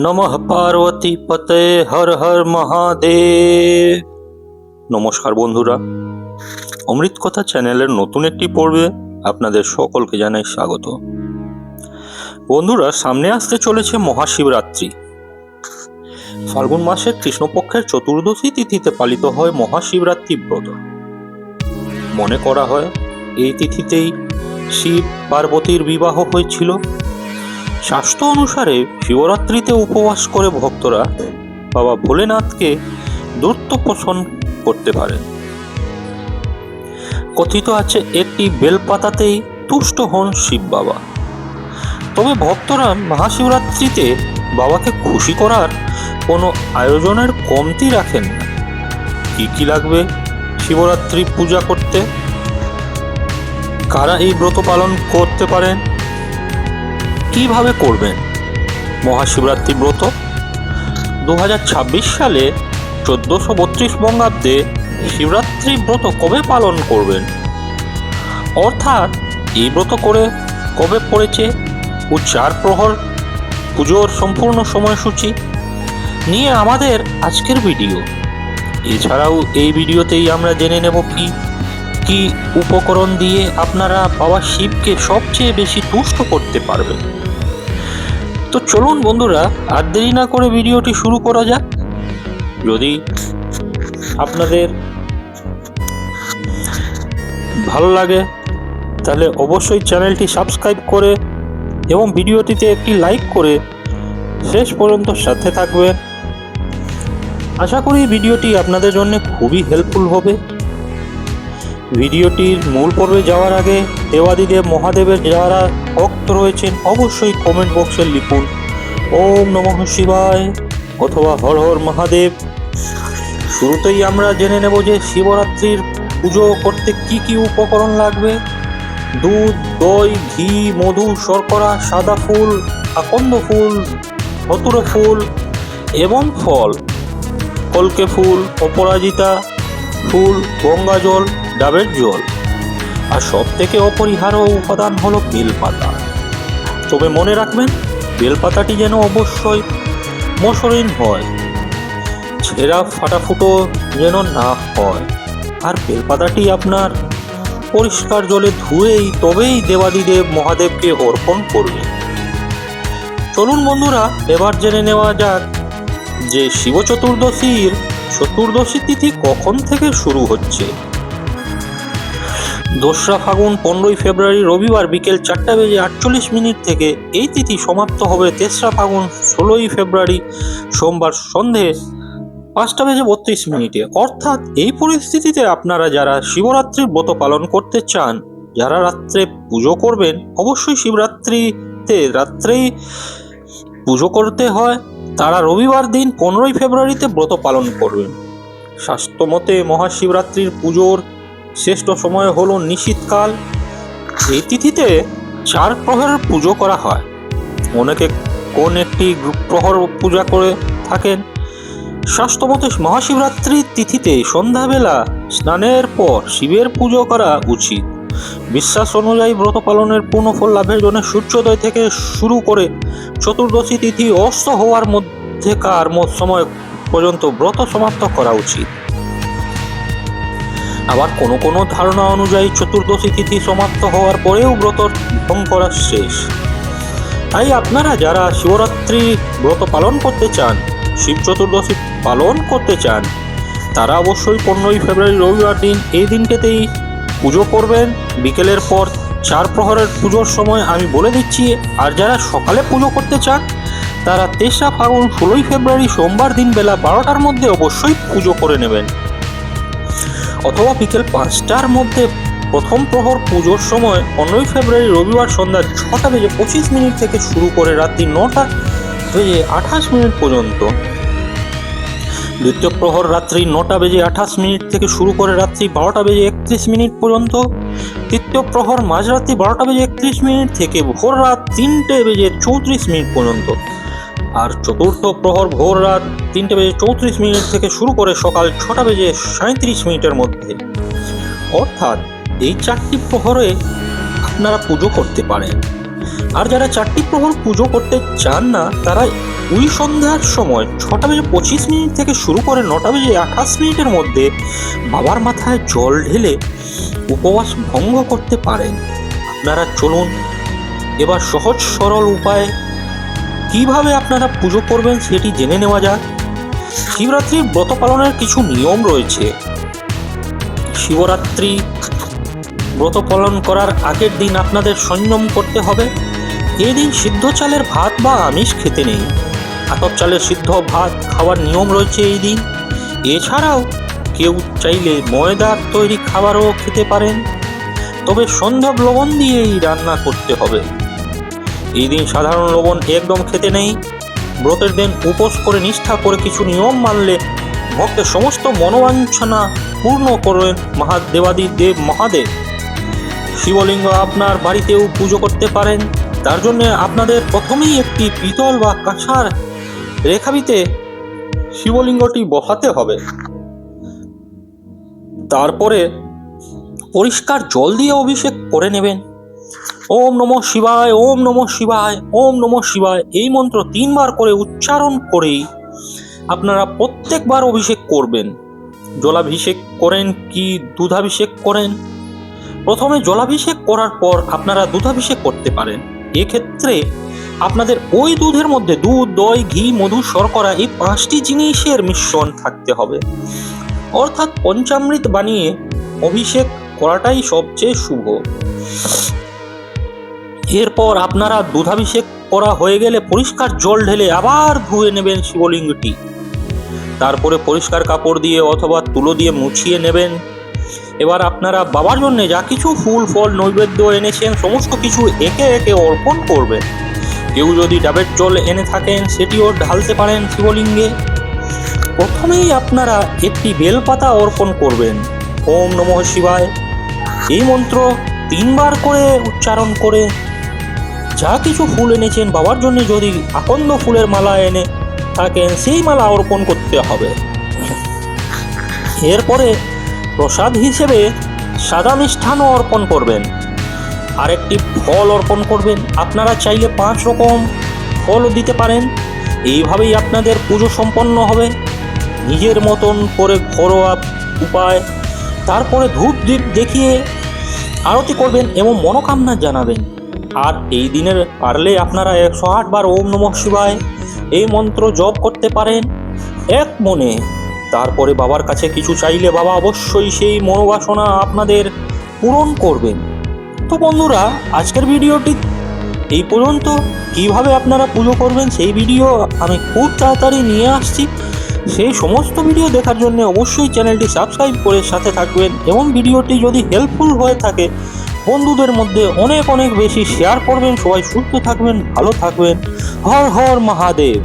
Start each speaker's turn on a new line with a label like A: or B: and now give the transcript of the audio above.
A: নমঃ পার্বতী পতে হর হর মহাদেব। নমস্কার বন্ধুরা, অমৃত কথা চ্যানেলের নতুন একটি পর্বে আপনাদের সকলকে জানাই স্বাগত। বন্ধুরা, সামনে আসতে চলেছে মহাশিবরাত্রি। ফাল্গুন মাসের কৃষ্ণপক্ষের চতুর্দশী তিথিতে পালিত হয় মহাশিবরাত্রি ব্রত। মনে করা হয় এই তিথিতেই শিব পার্বতীর বিবাহ হয়েছিল। শাস্ত্র অনুসারে শিবরাত্রিতে উপবাস করে ভক্তরা বাবা ভোলেনাথকে দূরত্ব পোষণ করতে পারেন। কথিত আছে একটি বেলপাতাতেই তুষ্ট হন শিব বাবা। তবে ভক্তরা মহাশিবরাত্রিতে বাবাকে খুশি করার কোনো আয়োজনের কমতি রাখেন না। কি লাগবে শিবরাত্রি পূজা করতে? কারা এই ব্রত পালন করতে পারেন? কিভাবে করবেন মহাশিবরাত্রি ব্রত? 2026 সালে 1432 বঙ্গাব্দে শিবরাত্রি ব্রত কবে পালন করবেন, অর্থাৎ এই ব্রত করে কবে পড়েছে ও 4 প্রহর পুজোর সম্পূর্ণ সময়সূচি নিয়ে আমাদের আজকের ভিডিও। এছাড়াও এই ভিডিওতেই আমরা জেনে নেব কি উপকরণ দিয়ে আপনারা বাবা শিবকে সবচেয়ে বেশি তুষ্ট করতে পারবেন। তো চলুন বন্ধুরা, আর দেরি না করে ভিডিওটি শুরু করা যাক। যদি আপনাদের ভালো লাগে তাহলে অবশ্যই চ্যানেলটি সাবস্ক্রাইব করে এবং ভিডিওটিতে একটি লাইক করে শেষ পর্যন্ত সাথে থাকবেন। আশা করি ভিডিওটি আপনাদের জন্য খুবই হেল্পফুল হবে। ভিডিওটির মূল পর্বে যাওয়ার আগে দেবাদিদেব মহাদেবের যারা ভক্ত রয়েছেন অবশ্যই কমেন্ট বক্সে লিখুন ওম নমঃ শিবায় অথবা হর হর মহাদেব। শুরুতেই আমরা জেনে নেব যে শিবরাত্রির পুজো করতে কি উপকরণ লাগবে। দুধ, দই, ঘি, মধু, শর্করা, সাদা ফুল, আকন্দ ফুল, ধতুর ফুল এবং ফল, কলকে ফুল, অপরাজিতা ফুল, গঙ্গা জল, ডাবের জল, আর সব থেকে অপরিহার্য উপাদান হলো বেলপাতা। তবে মনে রাখবেন বেলপাতাটি যেন অবশ্যই মসৃণ হয়, ছেঁড়া ফাটাফুটো যেন না হয়, আর বেলপাতাটি আপনার পরিষ্কার জলে ধুয়েই তবেই দেবাদিদেব মহাদেবকে অর্পণ করবে। চলুন বন্ধুরা, এবার জেনে নেওয়া যাক যে শিব চতুর্দশীর চতুর্দশী তিথি কখন থেকে শুরু হচ্ছে। 2রা ফাল্গুন 15ই ফেব্রুয়ারি রবিবার বিকেল 4:48 থেকে এই তিথি সমাপ্ত হবে 3রা ফাল্গুন 16ই ফেব্রুয়ারি সোমবার সন্ধে 5:32। অর্থাৎ এই পরিস্থিতিতে আপনারা যারা শিবরাত্রির ব্রত পালন করতে চান, যারা রাত্রে পুজো করবেন, অবশ্যই শিবরাত্রিতে রাত্রেই পুজো করতে হয়, তারা রবিবার দিন 15ই ফেব্রুয়ারিতে ব্রত পালন করবেন। শাস্ত্রমতে মহাশিবরাত্রির পুজোর শ্রেষ্ঠ সময় হলো নিশীথকাল। এই তিথিতে 4 প্রহরের পুজো করা হয়। অনেকে কোন একটি প্রহর পূজা করে থাকেন। শাস্ত্রমতে মহাশিবরাত্রির তিথিতে সন্ধ্যাবেলা স্নানের পর শিবের পুজো করা উচিত। বিশ্বাস অনুযায়ী ব্রত পালনের পূর্ণ ফল লাভের জন্য সূর্যোদয় থেকে শুরু করে চতুর্দশী তিথি অস্ত হওয়ার মধ্যেকার সময় পর্যন্ত ব্রত সমাপ্ত করা উচিত। আবার কোনো ধারণা অনুযায়ী চতুর্দশী তিথি সমাপ্ত হওয়ার পরেও ব্রত ভঙ্গ করা শেষ। তাই আপনারা যারা শিবরাত্রি ব্রত পালন করতে চান, শিব চতুর্দশী পালন করতে চান, তারা অবশ্যই 15ই ফেব্রুয়ারি রবিবার দিন এই দিনটাতেই পুজো করবেন। বিকেলের পর 4 প্রহরের পুজোর সময় আমি বলে দিচ্ছি। আর যারা সকালে পুজো করতে চান তারা 3রা ফাল্গুন 16ই ফেব্রুয়ারি সোমবার দিন বেলা 12টার মধ্যে অবশ্যই পুজো করে নেবেন, অথবা বিকেল 5টার মধ্যে প্রথম প্রহর পুজোর সময় 15ই ফেব্রুয়ারি রবিবার সন্ধ্যা 6:25 থেকে শুরু করে রাত্রি 9:28 পর্যন্ত। দ্বিতীয় প্রহর রাত্রি 9:28 থেকে শুরু করে রাত্রি 12:31 পর্যন্ত। তৃতীয় প্রহর মাঝরাত্রি 12:31 থেকে ভোর রাত 3:34 পর্যন্ত। আর চতুর্থ প্রহর ভোর রাত 3:34 থেকে শুরু করে সকাল 6:37 মধ্যে। অর্থাৎ এই 4টি প্রহরে আপনারা পুজো করতে পারেন। আর যারা 4টি প্রহর পুজো করতে চান না, তারা ওই সন্ধ্যার সময় 6:25 থেকে শুরু করে 9:28 মধ্যে বাবার মাথায় জল ঢেলে উপবাস ভঙ্গ করতে পারেন। আপনারা চলুন এবার সহজ সরল উপায়ে কিভাবে আপনারা পুজো করবেন সেটি জেনে নেওয়া যাক। শিবরাত্রির ব্রত পালনের কিছু নিয়ম রয়েছে। শিবরাত্রি ব্রত পালন করার আগের দিন আপনাদের সংযম করতে হবে। এই দিন সিদ্ধ চালের ভাত বা আমিষ খেতে নেই। আতপ চালের সিদ্ধ ভাত খাওয়ার নিয়ম রয়েছে এই দিন। এছাড়াও কেউ চাইলে ময়দার তৈরি খাবারও খেতে পারেন, তবে সন্ধব লবণ দিয়েই রান্না করতে হবে। এই দিন সাধারণ লবণ একদম খেতে নেই। ব্রতের দিন উপোস করে নিষ্ঠা করে কিছু নিয়ম মানলে ভক্তের সমস্ত মনোবাঞ্ছনা পূর্ণ করেন দেব মহাদেব। শিবলিঙ্গ আপনার বাড়িতেও পুজো করতে পারেন। তার জন্য আপনাদের প্রথমেই একটি পিতল বা কাঁসার রেখাবিতে শিবলিঙ্গটি বসাতে হবে। তারপরে পরিষ্কার জল দিয়ে অভিষেক করে নেবেন। ওম নমঃ শিবায়, ওম নমঃ শিবায়, ওম নমঃ শিবায় এই মন্ত্র 3 বার করে উচ্চারণ করেই আপনারা প্রত্যেকবার অভিষেক করবেন। জলাভিষেক করেন কি দুধাভিষেক করেন? প্রথমে জলাভিষেক করার পর আপনারা দুধাভিষেক করতে পারেন। এক্ষেত্রে আপনাদের ওই দুধের মধ্যে দুধ, দই, ঘি, মধু, শর্করা এই 5টি জিনিসের মিশ্রণ থাকতে হবে, অর্থাৎ পঞ্চামৃত বানিয়ে অভিষেক করাটাই সবচেয়ে শুভ। এরপর আপনারা দুধাভিষেক করা হয়ে গেলে পরিষ্কার জল ঢেলে আবার ধুয়ে নেবেন শিবলিঙ্গটি। তারপরে পরিষ্কার কাপড় দিয়ে অথবা তুলো দিয়ে মুছিয়ে নেবেন। এবার আপনারা বাবার জন্য যা কিছু ফুল ফল নৈবেদ্য এনেছেন সমস্ত কিছু একে একে অর্পণ করবেন। কেউ যদি ডাবের জল এনে থাকেন সেটিও ঢালতে পারেন শিবলিঙ্গে। প্রথমেই আপনারা একটি বেলপাতা অর্পণ করবেন। ওম নমঃ শিবায় এই মন্ত্র 3 বার করে উচ্চারণ করে যা কিছু ফুল এনেছেন বাবার জন্য, যদি আকন্দ ফুলের মালা এনে থাকেন সেই মালা অর্পণ করতে হবে। এরপরে প্রসাদ হিসেবে সাদা মিষ্টান্ন অর্পণ করবেন। আরেকটি ফল অর্পণ করবেন। আপনারা চাইলে 5 রকম ফলও দিতে পারেন। এইভাবেই আপনাদের পুজো সম্পন্ন হবে নিজের মতন করে ঘরোয়া উপায়। তারপরে ধূপ দীপ দেখিয়ে আরতি করবেন এবং মনোকামনা জানাবেন। আর এই দিনের পারলে আপনারা 108 বার ওম নমঃ শিবায় এই মন্ত্র জপ করতে পারেন এক মনে। তারপরে বাবার কাছে কিছু চাইলে বাবা অবশ্যই সেই মনোবাসনা আপনাদের পূরণ করবেন। তো বন্ধুরা, আজকের ভিডিওটি এই পর্যন্ত। কিভাবে আপনারা পুজো করবেন সেই ভিডিও আমি খুব তাড়াতাড়ি নিয়ে আসছি। সেই সমস্ত ভিডিও দেখার জন্য অবশ্যই চ্যানেলটি সাবস্ক্রাইব করে সাথে থাকবেন এবং ভিডিওটি যদি হেল্পফুল হয়ে থাকে বন্ধুদের মধ্যে অনেক অনেক বেশি শেয়ার করবেন। সবাই সুস্থ থাকবেন, ভালো থাকবেন। হর হর মহাদেব।